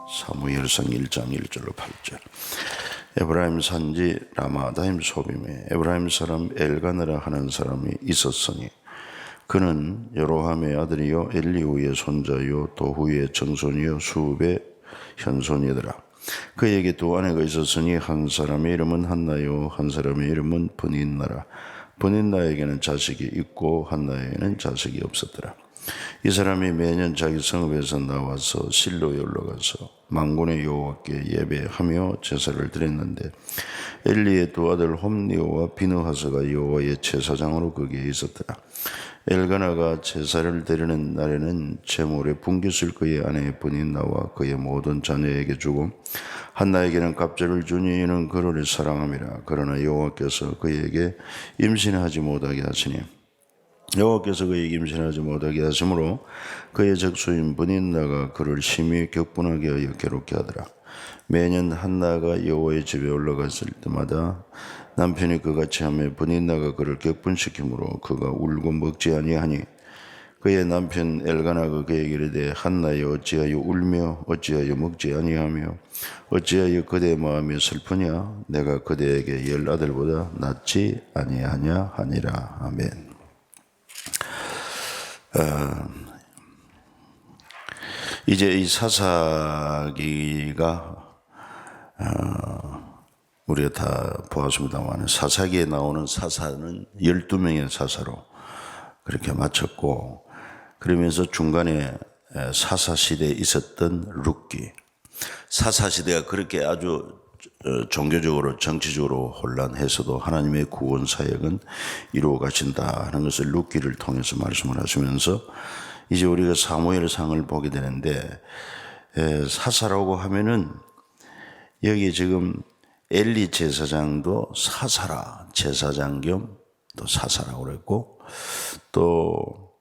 사무엘상 1장 1절로 8절. 에브라임 산지 라마다임 소빔에 에브라임 사람 엘가나라 하는 사람이 있었으니 그는 여로함의 아들이요 엘리후의 손자요 도후의 정손이요 수읍의 현손이더라. 그에게 두 아내가 있었으니 한 사람의 이름은 한나요 한 사람의 이름은 브닌나라. 브닌나에게는 자식이 있고 한나에게는 자식이 없었더라. 이 사람이 매년 자기 성읍에서 나와서 실로에 올라가서 만군의 여호와께 예배하며 제사를 드렸는데 엘리의 두 아들 홈리오와 비느하스가 여호와의 제사장으로 거기에 있었더라. 엘가나가 제사를 드리는 날에는 제물에 분깃을 그의 아내 브닌나와 그의 모든 자녀에게 주고 한나에게는 갑절을 주니 이는 그를 사랑함이라. 그러나 여호와께서 그에게 임신하지 못하게 하시니 여호와께서 그에게 임신하지 못하게 하심으로 그의 적수인 브닌나가 그를 심히 격분하게 하여 괴롭게 하더라. 매년 한나가 여호와의 집에 올라갔을 때마다 남편이 그같이 하며 브닌나가 그를 격분시키므로 그가 울고 먹지 아니하니 그의 남편 엘가나가 그에게 이르되 한나여 어찌하여 울며 어찌하여 먹지 아니하며 어찌하여 그대의 마음이 슬프냐 내가 그대에게 10 아들보다 낫지 아니하냐 하니라. 아멘. 이제 이 사사기가 우리가 다 보았습니다만 사사기에 나오는 사사는 12명의 사사로 그렇게 마쳤고 그러면서 중간에 사사시대에 있었던 룻기 사사시대가 그렇게 아주 종교적으로 정치적으로 혼란해서도 하나님의 구원 사역은 이루어 가신다 하는 것을 룻기를 통해서 말씀을 하시면서 이제 우리가 사무엘상을 보게 되는데 사사라고 하면은 여기 지금 엘리 제사장도 사사라 제사장 겸 또 사사라고 그랬고 또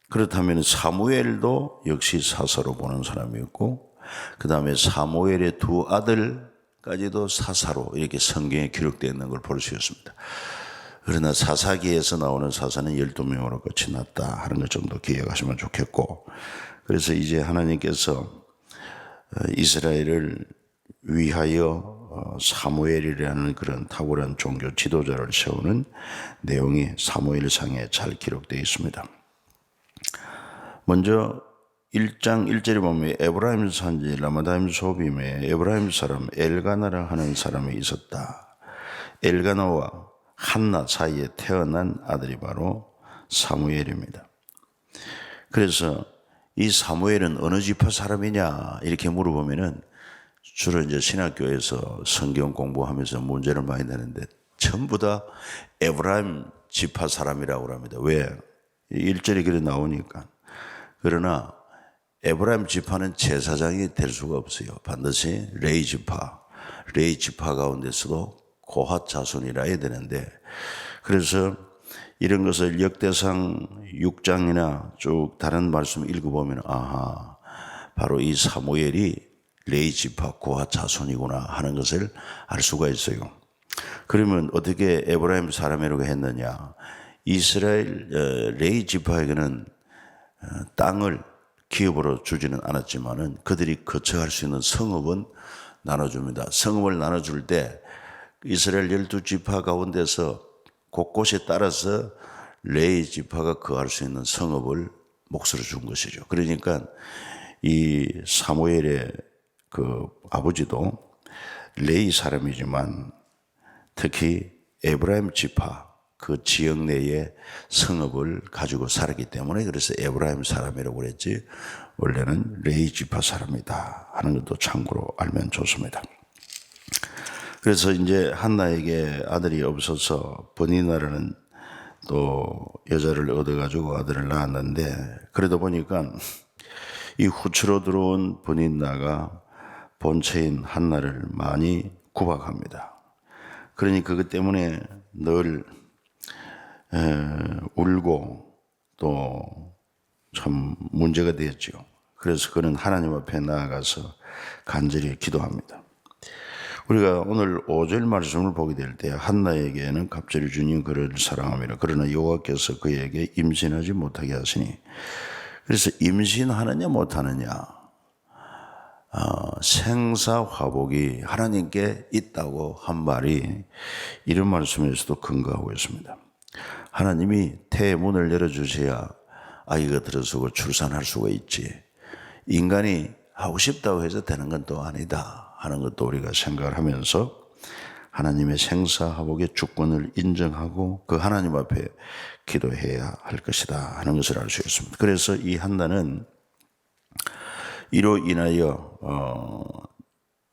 그렇다면 사무엘도 역시 사사로 보는 사람이었고 그 다음에 사무엘의 두 아들까지도 사사로 이렇게 성경에 기록되어 있는 걸 볼 수 있습니다. 그러나 사사기에서 나오는 사사는 12명으로 끝이 났다 하는 것 정도 기억하시면 좋겠고 그래서 이제 하나님께서 이스라엘을 위하여 사무엘이라는 그런 탁월한 종교 지도자를 세우는 내용이 사무엘상에 잘 기록되어 있습니다. 먼저 1장 1절에 보면 에브라임 산지 라마다임 소빔에 에브라임 사람 엘가나라 하는 사람이 있었다. 엘가나와 한나 사이에 태어난 아들이 바로 사무엘입니다. 그래서 이 사무엘은 어느 지파 사람이냐 이렇게 물어보면은 주로 이제 신학교에서 성경 공부하면서 문제를 많이 내는데 전부 다 에브라임 지파 사람이라고 합니다. 왜? 1절이 그래 나오니까. 그러나 에브라임 지파는 제사장이 될 수가 없어요. 반드시 레위 지파 가운데서도 고핫 자손이라 해야 되는데 그래서 이런 것을 역대상 6장이나 쭉 다른 말씀 읽어보면 아하 바로 이 사무엘이 레위 지파 고핫 자손이구나 하는 것을 알 수가 있어요. 그러면 어떻게 에브라임 사람이라고 했느냐? 이스라엘 레위 지파에게는 땅을 기업으로 주지는 않았지만은 그들이 거처할 수 있는 성읍은 나눠줍니다. 성읍을 나눠줄 때 이스라엘 12지파 가운데서 곳곳에 따라서 레위 지파가 거할 수 있는 성읍을 몫으로 준 것이죠. 그러니까 이 사무엘의 그 아버지도 레위 사람이지만 특히 에브라임 지파 그 지역 내에 성읍을 가지고 살았기 때문에 그래서 에브라임 사람이라고 그랬지 원래는 레위 지파 사람이다 하는 것도 참고로 알면 좋습니다. 그래서 이제 한나에게 아들이 없어서 브니나라는 또 여자를 얻어가지고 아들을 낳았는데 그러다 보니까 이 후추로 들어온 브니나가 본체인 한나를 많이 구박합니다. 그러니 그것 때문에 늘 울고 또 참 문제가 되었죠. 그래서 그는 하나님 앞에 나아가서 간절히 기도합니다. 우리가 오늘 5절 말씀을 보게 될 때 한나에게는 갑절이 주님 그를 사랑함이라. 그러나 여호와께서 그에게 임신하지 못하게 하시니 그래서 임신하느냐 못하느냐 생사화복이 하나님께 있다고 한 말이 이런 말씀에서도 근거하고 있습니다. 하나님이 태의 문을 열어주셔야 아기가 들어서고 출산할 수가 있지, 인간이 하고 싶다고 해서 되는 건 또 아니다 하는 것도 우리가 생각을 하면서 하나님의 생사화복의 주권을 인정하고 그 하나님 앞에 기도해야 할 것이다 하는 것을 알 수 있습니다. 그래서 이 한나는 이로 인하여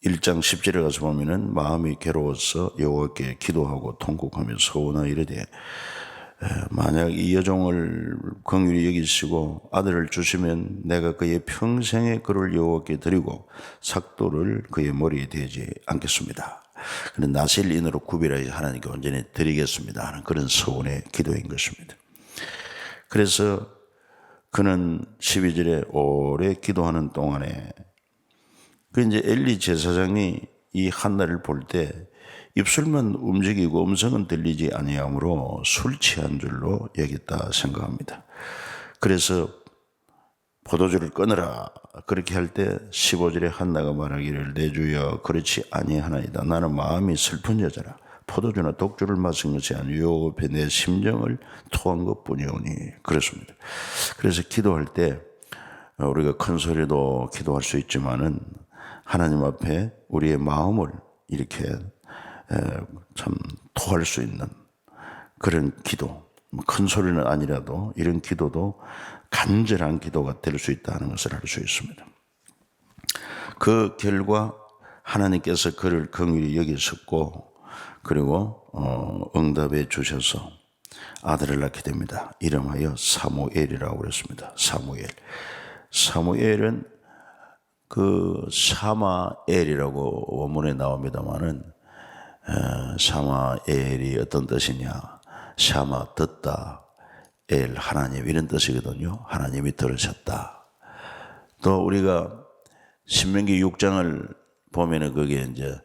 1장 10절에 가서 보면은 마음이 괴로워서 여호와께 기도하고 통곡하며 서원하여 이르되, 만약 이 여종을 긍휼히 여기시고 아들을 주시면 내가 그의 평생의 그를 여호와께 드리고 삭도를 그의 머리에 대지 않겠습니다. 그는 나실인으로 구별하여 하나님께 온전히 드리겠습니다 하는 그런 서원의 기도인 것입니다. 그래서 그는 12절에 오래 기도하는 동안에 이제 엘리 제사장이 이 한나를 볼 때 입술만 움직이고 음성은 들리지 아니하므로 술 취한 줄로 여겼다 생각합니다. 그래서 포도주를 끊으라 그렇게 할 때 15절에 한나가 말하기를, 내 주여 그렇지 아니하나이다. 나는 마음이 슬픈 여자라. 포도주나 독주를 마신 것이 아니요 옆에 내 심정을 토한 것뿐이오니. 그렇습니다. 그래서 기도할 때 우리가 큰 소리도 기도할 수 있지만은 하나님 앞에 우리의 마음을 이렇게 참 토할 수 있는 그런 기도, 큰 소리는 아니라도 이런 기도도 간절한 기도가 될 수 있다는 것을 알 수 있습니다. 그 결과 하나님께서 그를 긍휼히 여기셨고 그리고 응답해 주셔서 아들을 낳게 됩니다. 이름하여 사무엘이라고 그랬습니다. 사무엘은 그 사마엘이라고 원문에 나옵니다만은 사마엘이 어떤 뜻이냐, 샤마 듣다, 엘 하나님 이런 뜻이거든요. 하나님이 들으셨다. 또 우리가 신명기 6장을 보면은 거기에 이제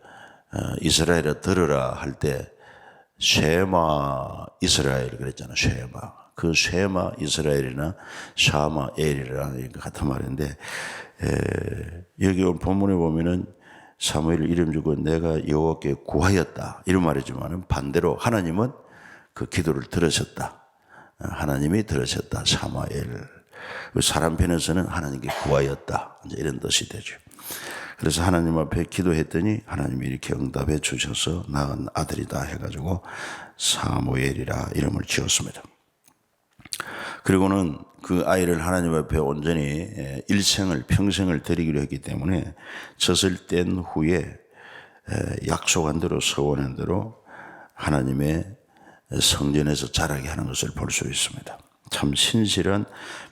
이스라엘아 들으라 할 때 쉐마 이스라엘 그랬잖아요. 쉐마. 그 쉐마 이스라엘이나 샤마엘이라는 같은 말인데, 여기 본문에 보면은 사무엘 이름 주고 내가 여호와께 구하였다 이런 말이지만은 반대로 하나님은 그 기도를 들으셨다. 하나님이 들으셨다. 사무엘. 사람 편에서는 하나님께 구하였다. 이제 이런 뜻이 되죠. 그래서 하나님 앞에 기도했더니 하나님이 이렇게 응답해 주셔서 낳은 아들이다 해가지고 사무엘이라 이름을 지었습니다. 그리고는 그 아이를 하나님 앞에 온전히 평생을 드리기로 했기 때문에 젖을 뗀 후에 약속한 대로 서원한 대로 하나님의 성전에서 자라게 하는 것을 볼 수 있습니다. 참 신실한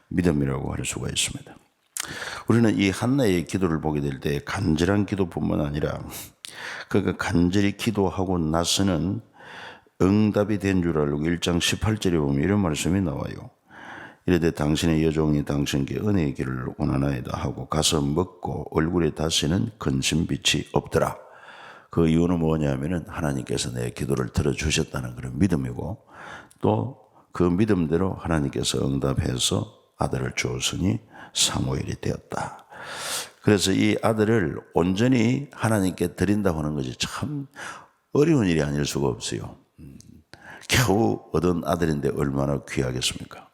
믿음이라고 할 수가 있습니다. 우리는 이 한나의 기도를 보게 될 때 간절한 기도뿐만 아니라 그가 간절히 기도하고 나서는 응답이 된 줄 알고 1장 18절에 보면 이런 말씀이 나와요. 이르되 당신의 여종이 당신께 은혜의 길을 원하나이다 하고 가서 먹고 얼굴에 다시는 근심빛이 없더라. 그 이유는 뭐냐면은 하나님께서 내 기도를 들어주셨다는 그런 믿음이고 또 그 믿음대로 하나님께서 응답해서 아들을 주었으니 사무엘이 되었다. 그래서 이 아들을 온전히 하나님께 드린다고 하는 것이 참 어려운 일이 아닐 수가 없어요. 겨우 얻은 아들인데 얼마나 귀하겠습니까?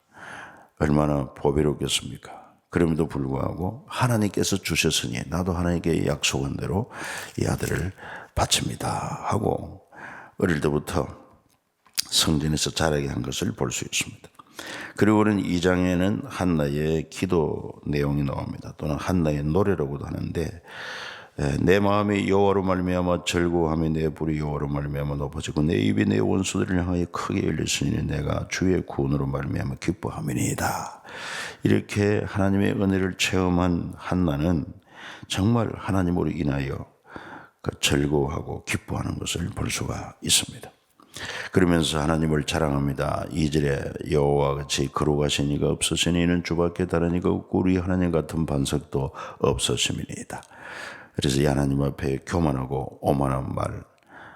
얼마나 보배롭겠습니까? 그럼에도 불구하고 하나님께서 주셨으니 나도 하나님께 약속한 대로 이 아들을 바칩니다 하고 어릴 때부터 성전에서 자라게 한 것을 볼 수 있습니다. 그리고는 2장에는 한나의 기도 내용이 나옵니다. 또는 한나의 노래라고도 하는데, 내 마음이 여호와로 말미암아 즐거워하며 내 불이 여호와로 말미암아 높아지고 내 입이 내 원수들을 향하여 크게 열렸으니 내가 주의 구원으로 말미암아 기뻐함이니이다. 이렇게 하나님의 은혜를 체험한 한나는 정말 하나님으로 인하여 즐거워하고 기뻐하는 것을 볼 수가 있습니다. 그러면서 하나님을 자랑합니다. 2절에 여호와 같이 거룩하신 이가 없으시니 이는 주밖에 다른 이가 없고 우리 하나님 같은 반석도 없으심이니이다. 그래서 이 하나님 앞에 교만하고 오만한 말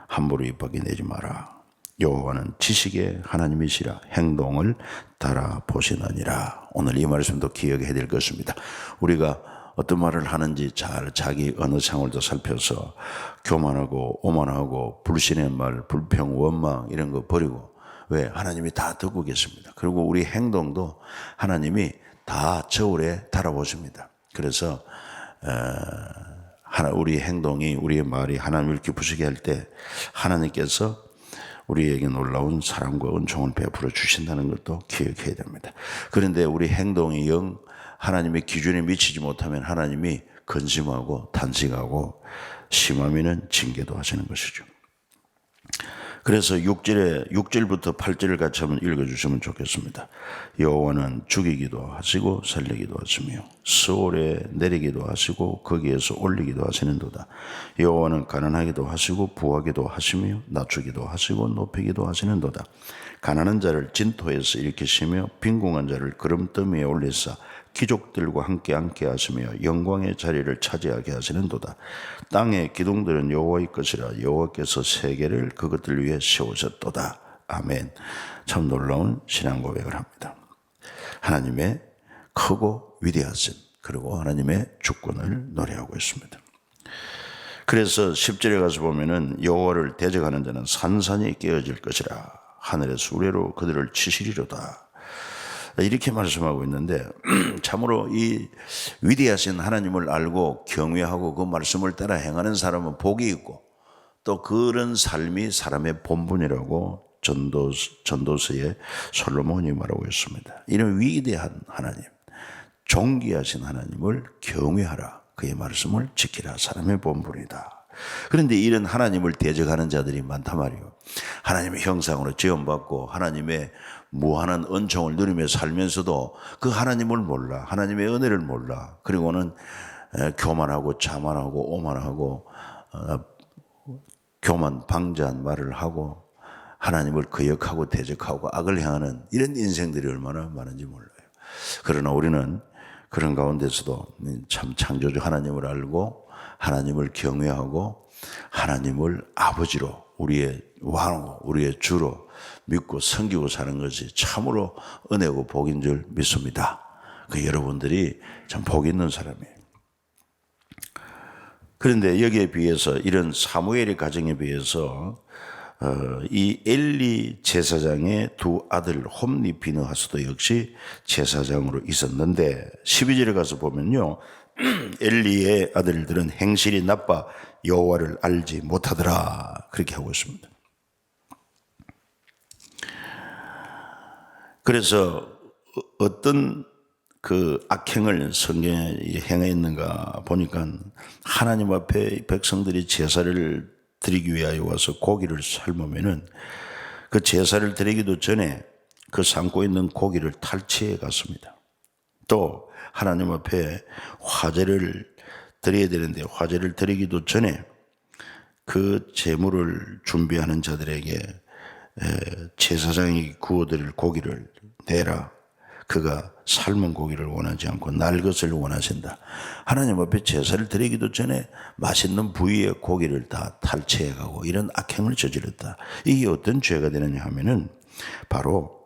함부로 입 밖에 내지 마라. 여호와는 지식의 하나님이시라 행동을 달아보시느니라. 오늘 이 말씀도 기억해야 될 것입니다. 우리가 어떤 말을 하는지 잘 자기 언어 생활도 살펴서 교만하고 오만하고 불신의 말, 불평, 원망 이런 거 버리고, 왜? 하나님이 다 듣고 계십니다. 그리고 우리 행동도 하나님이 다 저울에 달아보십니다. 그래서 우리 행동이, 우리의 말이 하나님을 기쁘시게 할 때 하나님께서 우리에게 놀라운 사랑과 은총을 베풀어 주신다는 것도 기억해야 됩니다. 그런데 우리 행동이 영 하나님의 기준에 미치지 못하면 하나님이 근심하고 탄식하고 심하면은 징계도 하시는 것이죠. 그래서 6절부터 8절을 같이 한번 읽어주시면 좋겠습니다. 여호와는 죽이기도 하시고 살리기도 하시며 스올에 내리기도 하시고 거기에서 올리기도 하시는도다. 여호와는 가난하기도 하시고 부하기도 하시며 낮추기도 하시고 높이기도 하시는도다. 가난한 자를 진토에서 일으키시며 빈궁한 자를 구름더미에 올리사 귀족들과 함께 앉게 하시며 영광의 자리를 차지하게 하시는도다. 땅의 기둥들은 여호와의 것이라 여호와께서 세계를 그것들 위해 세우셨도다. 아멘. 참 놀라운 신앙 고백을 합니다. 하나님의 크고 위대하신, 그리고 하나님의 주권을 노래하고 있습니다. 그래서 10절에 가서 보면은 여호와를 대적하는 자는 산산이 깨어질 것이라 하늘의 수레로 그들을 치시리로다. 이렇게 말씀하고 있는데 참으로 이 위대하신 하나님을 알고 경외하고 그 말씀을 따라 행하는 사람은 복이 있고, 또 그런 삶이 사람의 본분이라고 전도서에 솔로몬이 말하고 있습니다. 이런 위대한 하나님, 존귀하신 하나님을 경외하라, 그의 말씀을 지키라, 사람의 본분이다. 그런데 이런 하나님을 대적하는 자들이 많단 말이에요. 하나님의 형상으로 지음받고 하나님의 무한한 은총을 누리며 살면서도 그 하나님을 몰라, 하나님의 은혜를 몰라. 그리고는 교만하고 자만하고 오만하고 교만 방자한 말을 하고 하나님을 거역하고 대적하고 악을 행하는 이런 인생들이 얼마나 많은지 몰라요. 그러나 우리는 그런 가운데서도 참 창조주 하나님을 알고 하나님을 경외하고 하나님을 아버지로, 우리의 왕으로, 우리의 주로 믿고 섬기고 사는 것이 참으로 은혜고 복인 줄 믿습니다. 그 여러분들이 참 복 있는 사람이에요. 그런데 여기에 비해서, 이런 사무엘의 가정에 비해서 이 엘리 제사장의 두 아들 홈니 비느하스도 역시 제사장으로 있었는데 12절에 가서 보면요, 엘리의 아들들은 행실이 나빠 여호와를 알지 못하더라, 그렇게 하고 있습니다. 그래서 어떤 그 악행을 성경에 행했는가 보니까 하나님 앞에 백성들이 제사를 드리기 위하여 와서 고기를 삶으면은 그 제사를 드리기도 전에 그 삶고 있는 고기를 탈취해 갔습니다. 또 하나님 앞에 화제를 드려야 되는데 화제를 드리기도 전에 그 제물을 준비하는 자들에게 제사장이 구워드릴 고기를 내라. 그가 삶은 고기를 원하지 않고 날 것을 원하신다. 하나님 앞에 제사를 드리기도 전에 맛있는 부위의 고기를 다 탈취해가고 이런 악행을 저질렀다. 이게 어떤 죄가 되느냐 하면은 바로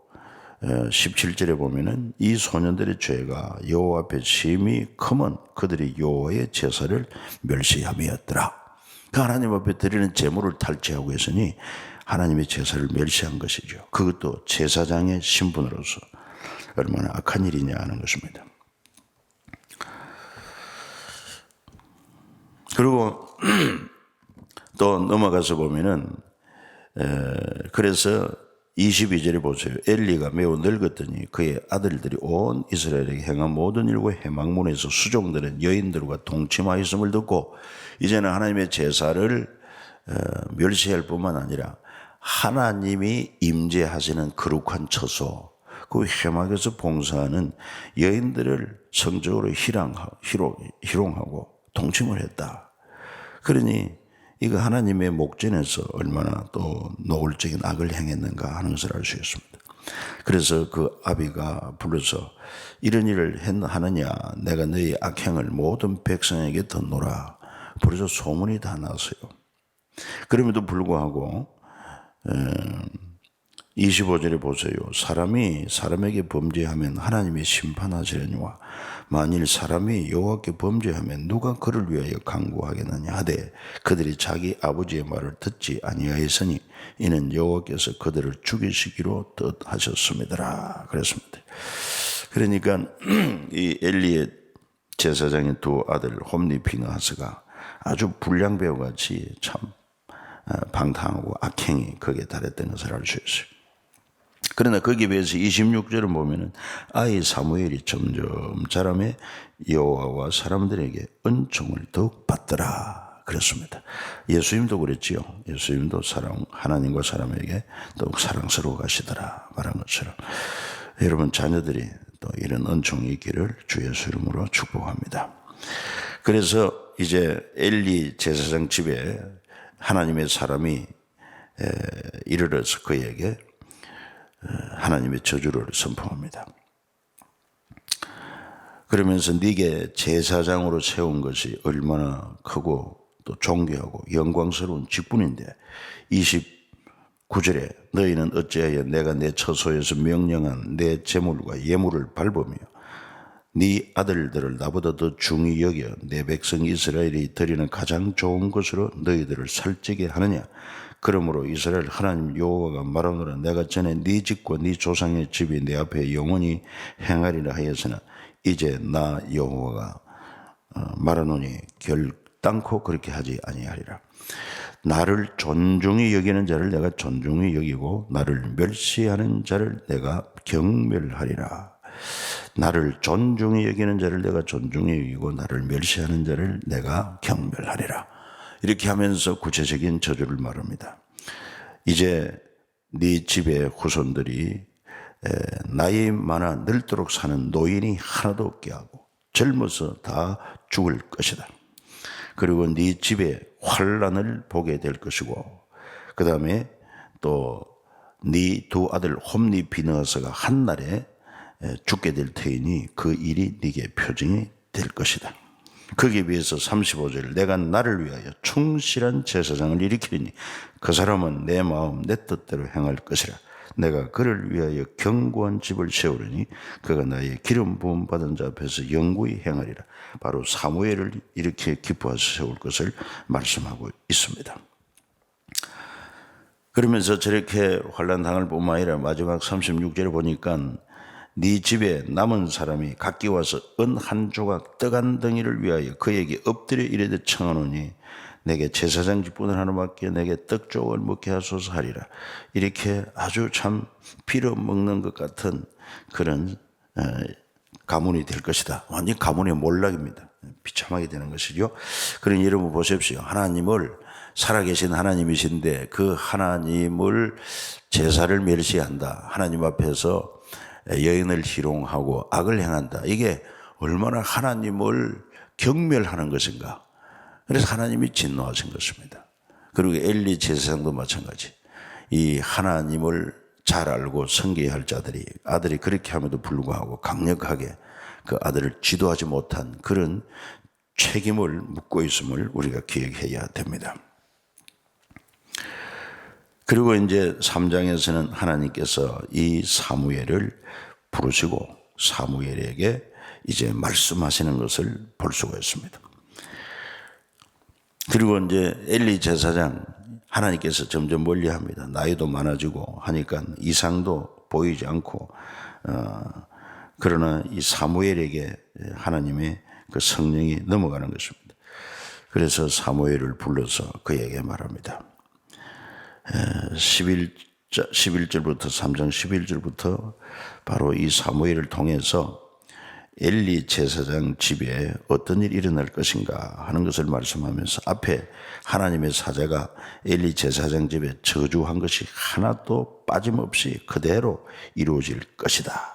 17절에 보면은 이 소년들의 죄가 여호와 앞에 심히 크면 그들이 여호와의 제사를 멸시함이었더라. 그 하나님 앞에 드리는 제물을 탈취하고 있으니 하나님의 제사를 멸시한 것이죠. 그것도 제사장의 신분으로서 얼마나 악한 일이냐 하는 것입니다. 그리고 또 넘어가서 보면은 그래서 22절에 보세요. 엘리가 매우 늙었더니 그의 아들들이 온 이스라엘에게 행한 모든 일과 해망문에서 수종들은 여인들과 동침하였음을 듣고 이제는 하나님의 제사를 멸시할 뿐만 아니라 하나님이 임재하시는 거룩한 처소, 그 회막에서 봉사하는 여인들을 성적으로 희롱하고 동침을 했다. 그러니 이거 하나님의 목전에서 얼마나 또 노골적인 악을 행했는가 하는 것을 알 수 있습니다. 그래서 그 아비가 불러서 이런 일을 하느냐, 내가 너희 악행을 모든 백성에게 덧노라. 그래서 소문이 다 났어요. 그럼에도 불구하고 25절에 보세요. 사람이 사람에게 범죄하면 하나님이 심판하시려니와 만일 사람이 여호와께 범죄하면 누가 그를 위하여 강구하겠느냐 하되 그들이 자기 아버지의 말을 듣지 아니하였으니 이는 여호와께서 그들을 죽이시기로 뜻하셨습니다. 그랬습니다. 그러니까 이 엘리의 제사장의 두 아들 홈니 피느하스가 아주 불량배우같이 참 방탕하고 악행이 거기에 달했던 것을 알 수 있어요. 그러나 거기에 비해서 26절을 보면은 아이 사무엘이 점점 자라매 여호와와 사람들에게 은총을 더욱 받더라 그랬습니다. 예수님도 그랬지요. 예수님도 하나님과 사람에게 더욱 사랑스러워 가시더라 말한 것처럼 여러분 자녀들이 또 이런 은총이 있기를 주 예수 이름으로 축복합니다. 그래서 이제 엘리 제사장 집에 하나님의 사람이 이르러서 그에게 하나님의 저주를 선포합니다. 그러면서 네게 제사장으로 세운 것이 얼마나 크고 또 존귀하고 영광스러운 직분인데 29절에 너희는 어찌하여 내가 내 처소에서 명령한 내 제물과 예물을 밟으며 네 아들들을 나보다 더 중히 여겨 내 백성 이스라엘이 드리는 가장 좋은 것으로 너희들을 살찌게 하느냐. 그러므로 이스라엘 하나님 여호와가 말하노라 내가 전에 네 집과 네 조상의 집이 내 앞에 영원히 행하리라 하였으나 이제 나 여호와가 말하노니 결단코 그렇게 하지 아니하리라. 나를 존중히 여기는 자를 내가 존중히 여기고 나를 멸시하는 자를 내가 경멸하리라. 나를 존중히 여기는 자를 내가 존중히 여기고 나를 멸시하는 자를 내가 경멸하리라. 이렇게 하면서 구체적인 저주를 말합니다. 이제 네 집의 후손들이 나이 많아 늙도록 사는 노인이 하나도 없게 하고 젊어서 다 죽을 것이다. 그리고 네 집에 환난을 보게 될 것이고 그 다음에 또 네 두 아들 홈니 비느하스가 한날에 죽게 될 터이니 그 일이 네게 표징이 될 것이다. 거기에 비해서 35절 내가 나를 위하여 충실한 제사장을 일으키리니 그 사람은 내 마음 내 뜻대로 행할 것이라. 내가 그를 위하여 견고한 집을 세우리니 그가 나의 기름 부음 받은 자 앞에서 영구히 행하리라. 바로 사무엘을 이렇게 기뻐하여 세울 것을 말씀하고 있습니다. 그러면서 저렇게 환난 당할 뿐만 아니라 마지막 36절에 보니까 네 집에 남은 사람이 각기 와서 은 한 조각 떡 한 덩이를 위하여 그에게 엎드려 이르듯 청하노니 내게 제사장 직분을 하나밖에 내게 떡 조각을 먹게 하소서 하리라. 이렇게 아주 참 빌어먹는 것 같은 그런 가문이 될 것이다. 완전 가문의 몰락입니다. 비참하게 되는 것이죠. 그러니 여러분 보십시오. 하나님을 살아계신 하나님이신데 그 하나님을 제사를 멸시한다. 하나님 앞에서 여인을 희롱하고 악을 행한다. 이게 얼마나 하나님을 경멸하는 것인가. 그래서 하나님이 진노하신 것입니다. 그리고 엘리 제사장도 마찬가지. 이 하나님을 잘 알고 섬겨야 할 자들이 아들이 그렇게 함에도 불구하고 강력하게 그 아들을 지도하지 못한 그런 책임을 묻고 있음을 우리가 기억해야 됩니다. 그리고 이제 3장에서는 하나님께서 이 사무엘을 부르시고 사무엘에게 이제 말씀하시는 것을 볼 수가 있습니다. 그리고 이제 엘리 제사장 하나님께서 점점 멀리합니다. 나이도 많아지고 하니까 이상도 보이지 않고 그러나 이 사무엘에게 하나님의 그 성령이 넘어가는 것입니다. 그래서 사무엘을 불러서 그에게 말합니다. 11절부터 3장 11절부터 바로 이 사무엘을 통해서 엘리 제사장 집에 어떤 일이 일어날 것인가 하는 것을 말씀하면서 앞에 하나님의 사자가 엘리 제사장 집에 저주한 것이 하나도 빠짐없이 그대로 이루어질 것이다.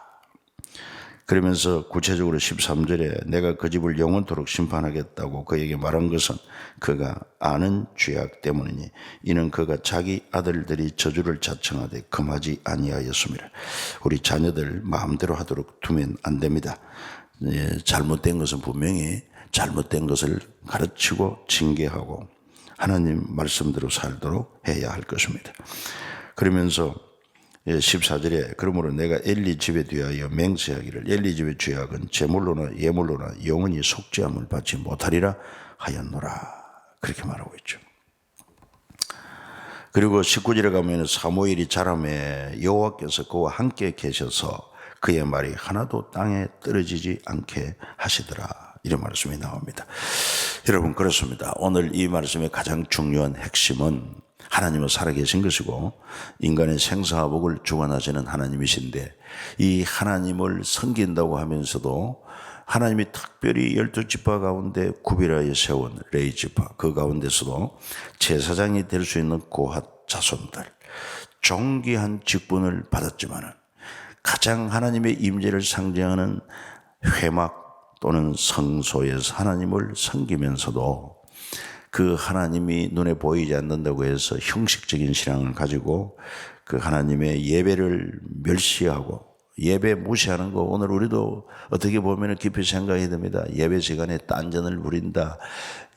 그러면서 구체적으로 13절에 내가 그 집을 영원토록 심판하겠다고 그에게 말한 것은 그가 아는 죄악 때문이니 이는 그가 자기 아들들이 저주를 자청하되 금하지 아니하였습니다. 우리 자녀들 마음대로 하도록 두면 안 됩니다. 잘못된 것은 분명히 잘못된 것을 가르치고 징계하고 하나님 말씀대로 살도록 해야 할 것입니다. 그러면서 14절에 그러므로 내가 엘리 집에 대하여 맹세하기를 엘리 집의 죄악은 제물로나 예물로나 영원히 속죄함을 받지 못하리라 하였노라. 그렇게 말하고 있죠. 그리고 19절에 가면 사무엘이 자라매 여호와께서 그와 함께 계셔서 그의 말이 하나도 땅에 떨어지지 않게 하시더라. 이런 말씀이 나옵니다. 여러분, 그렇습니다. 오늘 이 말씀의 가장 중요한 핵심은 하나님은 살아계신 것이고 인간의 생사복을 주관하시는 하나님이신데, 이 하나님을 섬긴다고 하면서도 하나님이 특별히 12지파 가운데 구별하여 세운 레위지파, 그 가운데서도 제사장이 될 수 있는 고핫 자손들, 존귀한 직분을 받았지만 가장 하나님의 임재를 상징하는 회막 또는 성소에서 하나님을 섬기면서도 그 하나님이 눈에 보이지 않는다고 해서 형식적인 신앙을 가지고 그 하나님의 예배를 멸시하고 예배 무시하는 거, 오늘 우리도 어떻게 보면 깊이 생각해야 됩니다. 예배 시간에 딴전을 부린다,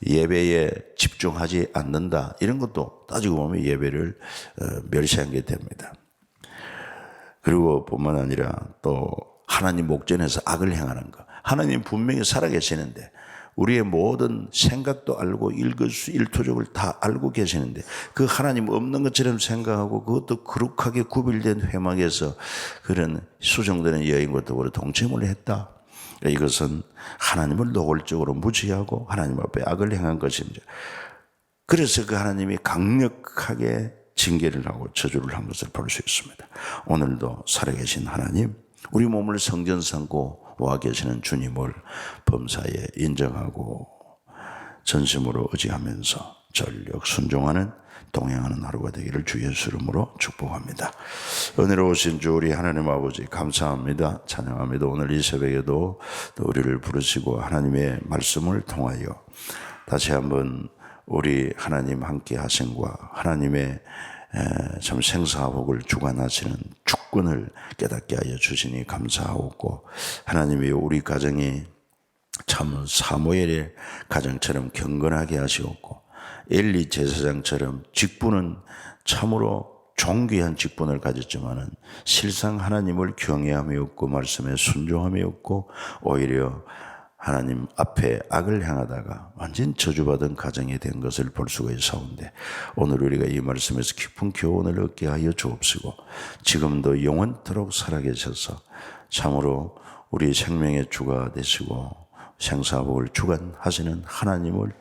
예배에 집중하지 않는다, 이런 것도 따지고 보면 예배를 멸시한 게 됩니다. 그리고 뿐만 아니라 또 하나님 목전에서 악을 행하는 것. 하나님 분명히 살아계시는데 우리의 모든 생각도 알고 일거수일투족을 다 알고 계시는데 그 하나님 없는 것처럼 생각하고 그것도 거룩하게 구별된 회막에서 그런 수정되는 여인과 더불어 동침을 했다. 이것은 하나님을 노골적으로 무시하고 하나님 앞에 악을 행한 것입니다. 그래서 그 하나님이 강력하게 징계를 하고 저주를 한 것을 볼 수 있습니다. 오늘도 살아계신 하나님, 우리 몸을 성전 삼고 와 계시는 주님을 범사에 인정하고 전심으로 의지하면서 전력 순종하는 동행하는 하루가 되기를 주 예수 이름으로 축복합니다. 은혜로우신 주 우리 하나님 아버지 감사합니다. 찬양합니다. 오늘 이 새벽에도 또 우리를 부르시고 하나님의 말씀을 통하여 다시 한번 우리 하나님 함께 하심과 하나님의 참 생사복을 주관하시는 주권을 깨닫게 하여 주시니 감사하고, 하나님이 우리 가정이 참 사무엘의 가정처럼 경건하게 하시옵고 엘리 제사장처럼 직분은 참으로 존귀한 직분을 가졌지만은 실상 하나님을 경외함이 없고 말씀에 순종함이 없고 오히려 하나님 앞에 악을 행하다가 완전 저주받은 가정이 된 것을 볼 수가 있사온데, 오늘 우리가 이 말씀에서 깊은 교훈을 얻게 하여 주옵시고 지금도 영원토록 살아계셔서 참으로 우리 생명의 주가 되시고 생사복을 주관하시는 하나님을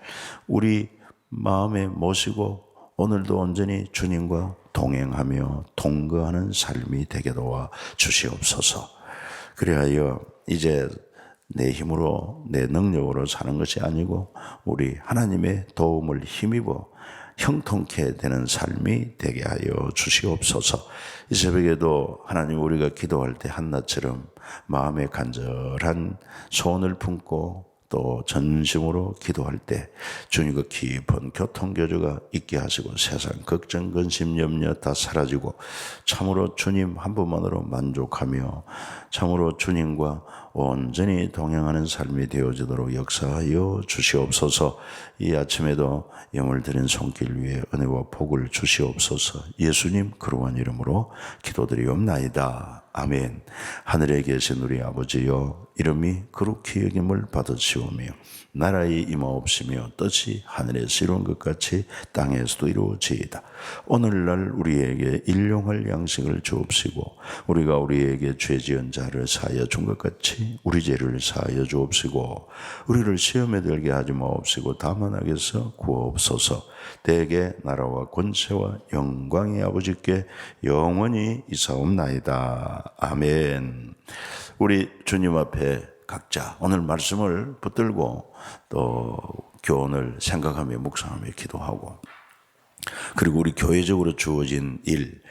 우리 마음에 모시고 오늘도 온전히 주님과 동행하며 동거하는 삶이 되게 도와 주시옵소서. 그리하여 이제 내 힘으로 내 능력으로 사는 것이 아니고 우리 하나님의 도움을 힘입어 형통케 되는 삶이 되게 하여 주시옵소서. 이 새벽에도 하나님, 우리가 기도할 때 한나처럼 마음에 간절한 소원을 품고 또 전심으로 기도할 때 주님과 깊은 교통교조가 있게 하시고 세상 걱정, 근심, 염려 다 사라지고 참으로 주님 한 분만으로 만족하며 참으로 주님과 온전히 동행하는 삶이 되어지도록 역사하여 주시옵소서. 이 아침에도 영을 드린 손길 위에 은혜와 복을 주시옵소서. 예수님 거룩한 이름으로 기도드리옵나이다. 아멘. 하늘에 계신 우리 아버지여, 이름이 거룩히 여김을 받으시오며 나라의 임하옵시며 뜻이 하늘에서 이루어진 것 같이 땅에서도 이루어지이다. 오늘날 우리에게 일용할 양식을 주옵시고 우리가 우리에게 죄 지은 자를 사하여 준 것 같이 우리 죄를 사하여 주옵시고 우리를 시험에 들게 하지 마옵시고 다만 악에서 구하옵소서. 대개 나라와 권세와 영광이 아버지께 영원히 있사옵나이다. 아멘. 우리 주님 앞에 각자 오늘 말씀을 붙들고 또 교훈을 생각하며 묵상하며 기도하고, 그리고 우리 교회적으로 주어진 일,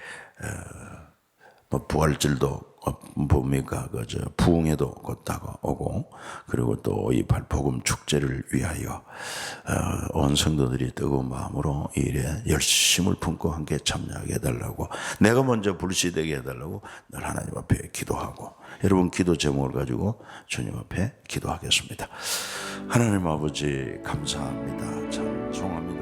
부활절도 뭡니까? 부흥회도 곧 다가오고, 그리고 또 이 복음 축제를 위하여 온 성도들이 뜨거운 마음으로 이 일에 열심을 품고 함께 참여하게 해달라고, 내가 먼저 불시되게 해달라고 늘 하나님 앞에 기도하고, 여러분 기도 제목을 가지고 주님 앞에 기도하겠습니다. 하나님 아버지 감사합니다. 찬송합니다.